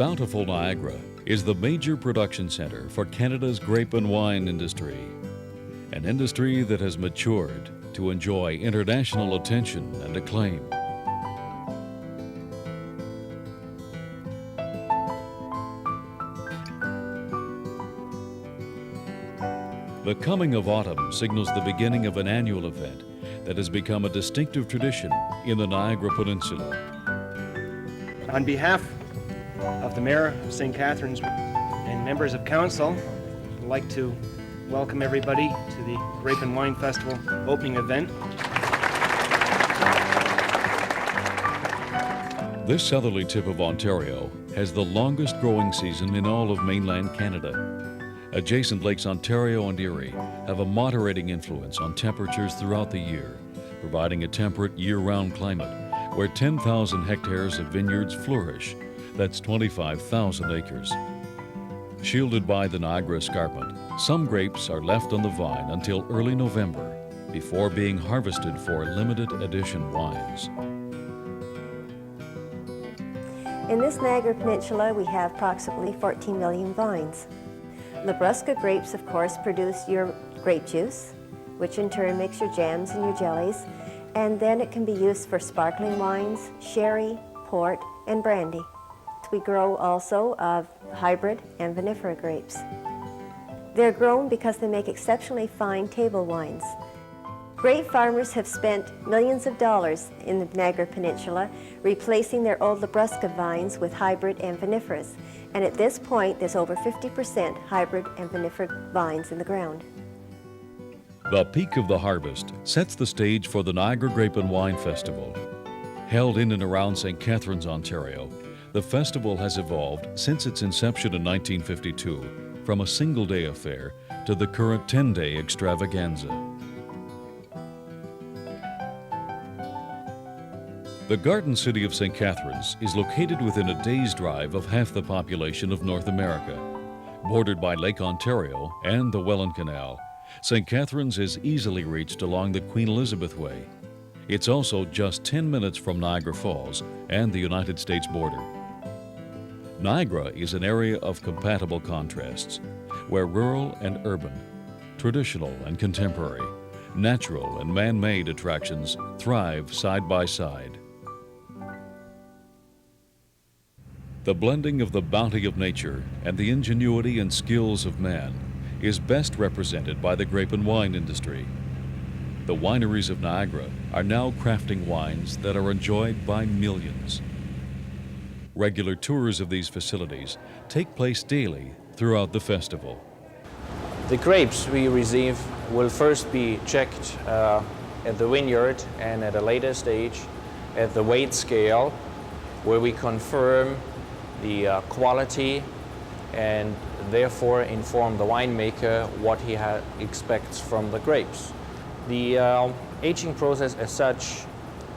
bountiful Niagara is the major production center for Canada's grape and wine industry, an industry that has matured to enjoy international attention and acclaim. The coming of autumn signals the beginning of an annual event that has become a distinctive tradition in the Niagara Peninsula. On behalf of the Mayor of St. Catharines and members of Council, I'd like to welcome everybody to the Grape Wine Festival opening event. This southerly tip of Ontario has the longest growing season in all of mainland Canada. Adjacent Lakes Ontario and Erie have a moderating influence on temperatures throughout the year, providing a temperate year-round climate where 10,000 hectares of vineyards flourish. That's 25,000 acres. Shielded by the Niagara Escarpment, some grapes are left on the vine until early November before being harvested for limited edition wines. In this Niagara Peninsula, we have approximately 14 million vines. Labrusca grapes, of course, produce your grape juice, which in turn makes your jams and your jellies, and then it can be used for sparkling wines, sherry, port, and brandy. We grow also hybrid and vinifera grapes. They're grown because they make exceptionally fine table wines. Grape farmers have spent millions of dollars in the Niagara Peninsula replacing their old Labrusca vines with hybrid and viniferas. And at this point, there's over 50% hybrid and vinifera vines in the ground. The peak of the harvest sets the stage for the Niagara Grape and Wine Festival. Held in and around St. Catharines, Ontario, the festival has evolved since its inception in 1952 from a single-day affair to the current 10-day extravaganza. The Garden City of St. Catharines is located within a day's drive of half the population of North America. Bordered by Lake Ontario and the Welland Canal, St. Catharines is easily reached along the Queen Elizabeth Way. It's also just 10 minutes from Niagara Falls and the United States border. Niagara is an area of compatible contrasts, where rural and urban, traditional and contemporary, natural and man-made attractions thrive side by side. The blending of the bounty of nature and the ingenuity and skills of man is best represented by the grape and wine industry. The wineries of Niagara are now crafting wines that are enjoyed by millions. Regular tours of these facilities take place daily throughout the festival. The grapes we receive will first be checked at the vineyard and at a later stage at the weight scale, where we confirm the quality and therefore inform the winemaker what he expects from the grapes. The aging process as such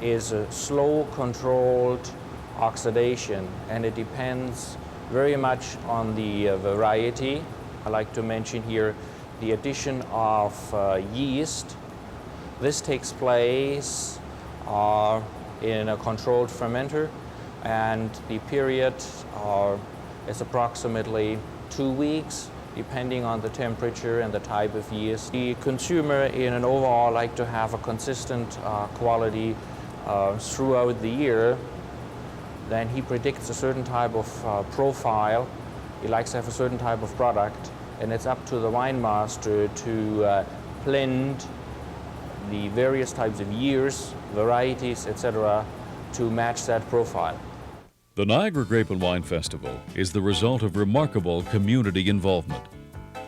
is a slow, controlled oxidation, and it depends very much on the variety. I like to mention here the addition of yeast. This takes place in a controlled fermenter, and the period is approximately 2 weeks, depending on the temperature and the type of yeast. The consumer in an overall like to have a consistent quality throughout the year. Then he predicts a certain type of profile. He likes to have a certain type of product, and it's up to the wine master to blend the various types of years, varieties, etc., to match that profile. The Niagara Grape and Wine Festival is the result of remarkable community involvement.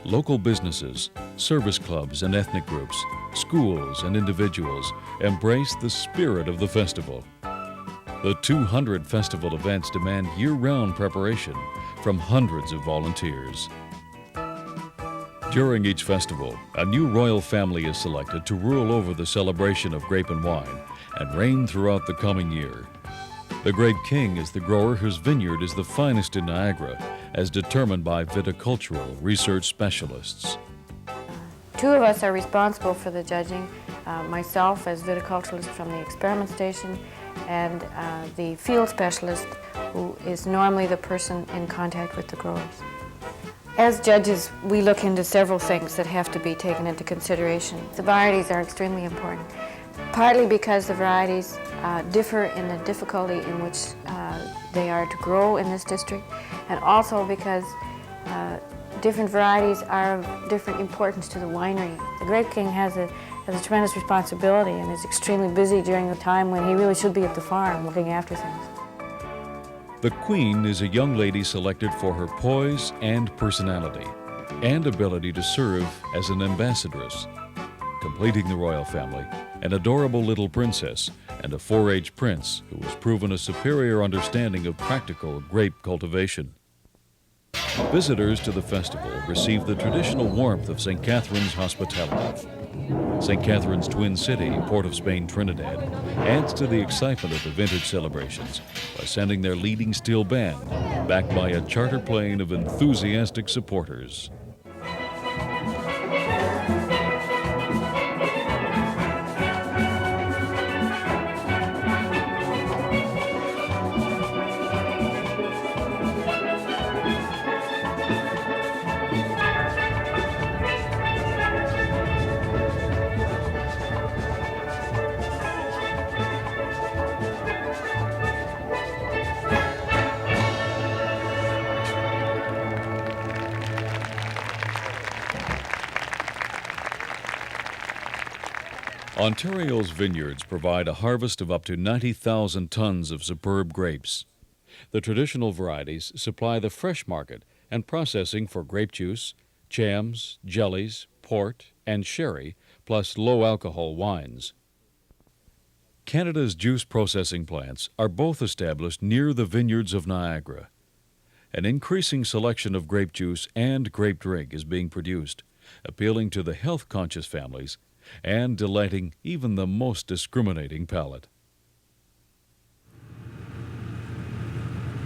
Local businesses, service clubs and ethnic groups, schools and individuals embrace the spirit of the festival. The 200 festival events demand year-round preparation from hundreds of volunteers. During each festival, a new royal family is selected to rule over the celebration of grape and wine and reign throughout the coming year. The Grape King is the grower whose vineyard is the finest in Niagara, as determined by viticultural research specialists. Two of us are responsible for the judging, myself as viticulturalist from the experiment station, and the field specialist, who is normally the person in contact with the growers. As judges, we look into several things that have to be taken into consideration. The varieties are extremely important, partly because the varieties differ in the difficulty in which they are to grow in this district, and also because different varieties are of different importance to the winery. The Grape King has a tremendous responsibility and is extremely busy during the time when he really should be at the farm looking after things. The Queen is a young lady selected for her poise and personality, and ability to serve as an ambassadress. Completing the royal family, an adorable little princess and a 4-H prince who has proven a superior understanding of practical grape cultivation. Visitors to the festival receive the traditional warmth of St. Catherine's hospitality. St. Catherine's twin city, Port of Spain, Trinidad, adds to the excitement of the vintage celebrations by sending their leading steel band, backed by a charter plane of enthusiastic supporters. Ontario's vineyards provide a harvest of up to 90,000 tons of superb grapes. The traditional varieties supply the fresh market and processing for grape juice, jams, jellies, port, and sherry, plus low-alcohol wines. Canada's juice processing plants are both established near the vineyards of Niagara. An increasing selection of grape juice and grape drink is being produced, appealing to the health-conscious families and delighting even the most discriminating palate.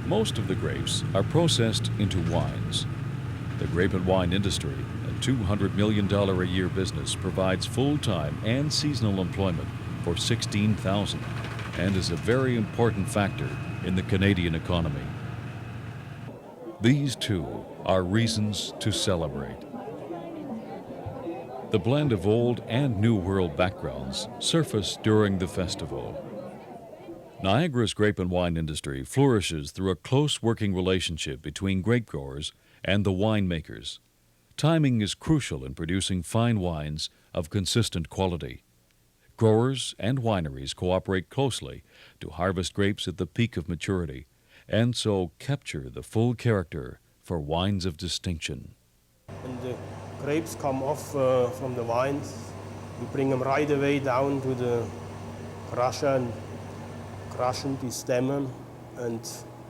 Most of the grapes are processed into wines. The grape and wine industry, a $200 million a year business, provides full-time and seasonal employment for 16,000 and is a very important factor in the Canadian economy. These too are reasons to celebrate. The blend of old and new world backgrounds surface during the festival. Niagara's grape and wine industry flourishes through a close working relationship between grape growers and the winemakers. Timing is crucial in producing fine wines of consistent quality. Growers and wineries cooperate closely to harvest grapes at the peak of maturity and so capture the full character for wines of distinction. And the grapes come off from the vines. We bring them right away down to the crusher and crush them, stem them and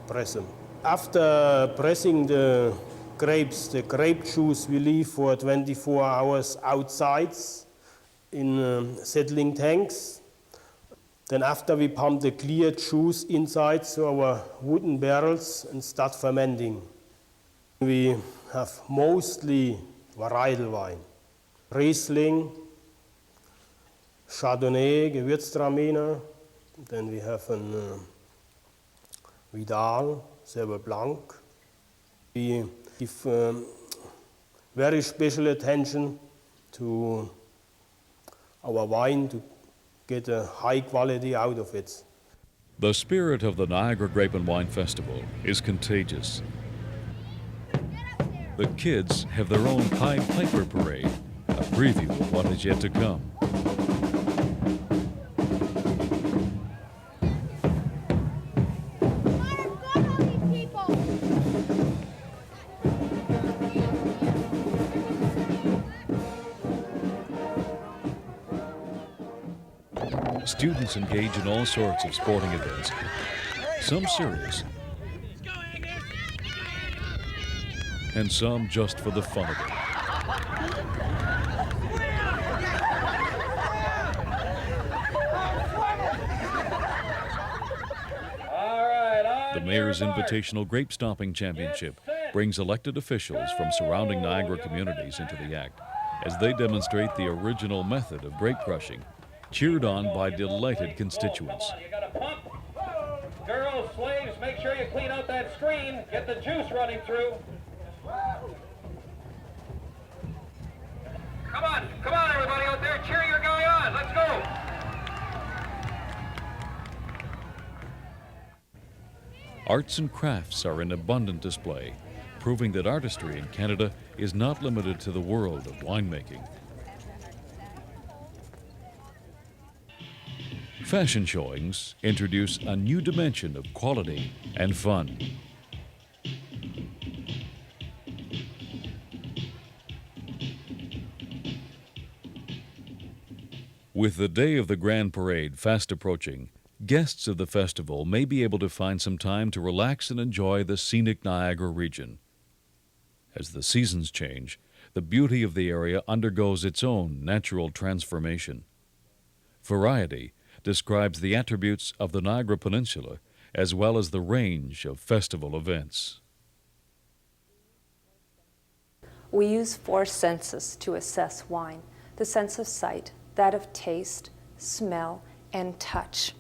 press them. After pressing the grapes, the grape juice we leave for 24 hours outside in settling tanks. Then after we pump the clear juice inside to our wooden barrels and start fermenting. We have mostly varietal wine. Riesling, Chardonnay, Gewürztraminer. Then we have a Vidal, Silver Blanc. We give very special attention to our wine to get a high quality out of it. The spirit of the Niagara Grape and Wine Festival is contagious. The kids have their own Pied Piper parade, a preview of what is yet to come. Students engage in all sorts of sporting events, some serious, and some just for the fun of it. The Mayor's Invitational Grape Stomping Championship brings elected officials from surrounding Niagara communities into the act as they demonstrate the original method of grape crushing, cheered on by delighted constituents. You gotta pump. slaves, make sure you clean out that screen, get the juice running through. Come on everybody out there, cheer your guy on, let's go. Arts and crafts are in abundant display, proving that artistry in Canada is not limited to the world of winemaking. Fashion showings introduce a new dimension of quality and fun. With the day of the Grand Parade fast approaching, guests of the festival may be able to find some time to relax and enjoy the scenic Niagara region. As the seasons change, the beauty of the area undergoes its own natural transformation. Variety describes the attributes of the Niagara Peninsula as well as the range of festival events. We use 4 senses to assess wine: the sense of sight, that of taste, smell, and touch.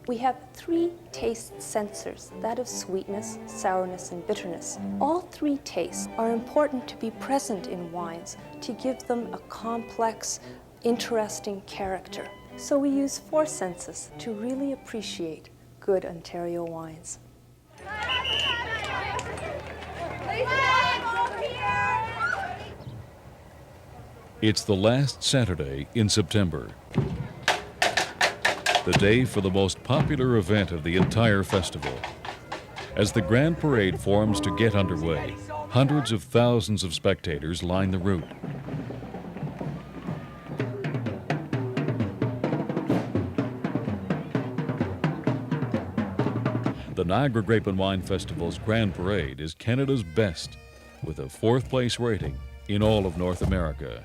We have 3 taste sensors, that of sweetness, sourness, and bitterness. All 3 tastes are important to be present in wines to give them a complex, interesting character. So we use 4 senses to really appreciate good Ontario wines. It's the last Saturday in September, the day for the most popular event of the entire festival. As the Grand Parade forms to get underway, hundreds of thousands of spectators line the route. The Niagara Grape and Wine Festival's Grand Parade is Canada's best, with a 4th place rating in all of North America.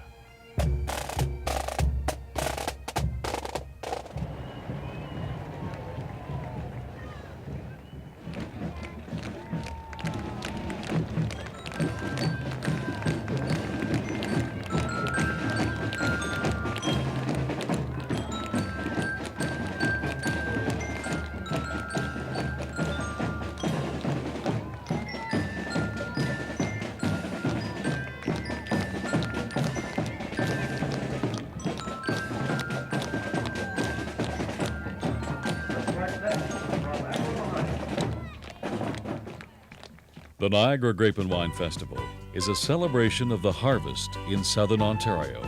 The Niagara Grape and Wine Festival is a celebration of the harvest in southern Ontario.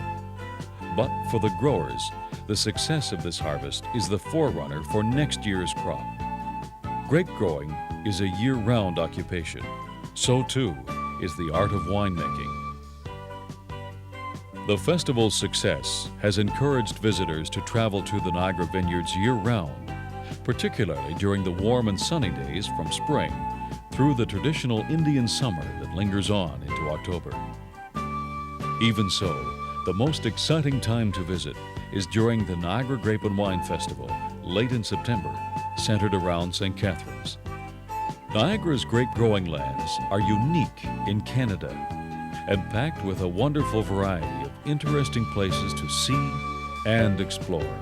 But for the growers, the success of this harvest is the forerunner for next year's crop. Grape growing is a year-round occupation. So too is the art of winemaking. The festival's success has encouraged visitors to travel to the Niagara vineyards year-round, particularly during the warm and sunny days from spring through the traditional Indian summer that lingers on into October. Even so, the most exciting time to visit is during the Niagara Grape and Wine Festival, late in September, centered around St. Catharines. Niagara's grape growing lands are unique in Canada and packed with a wonderful variety of interesting places to see and explore.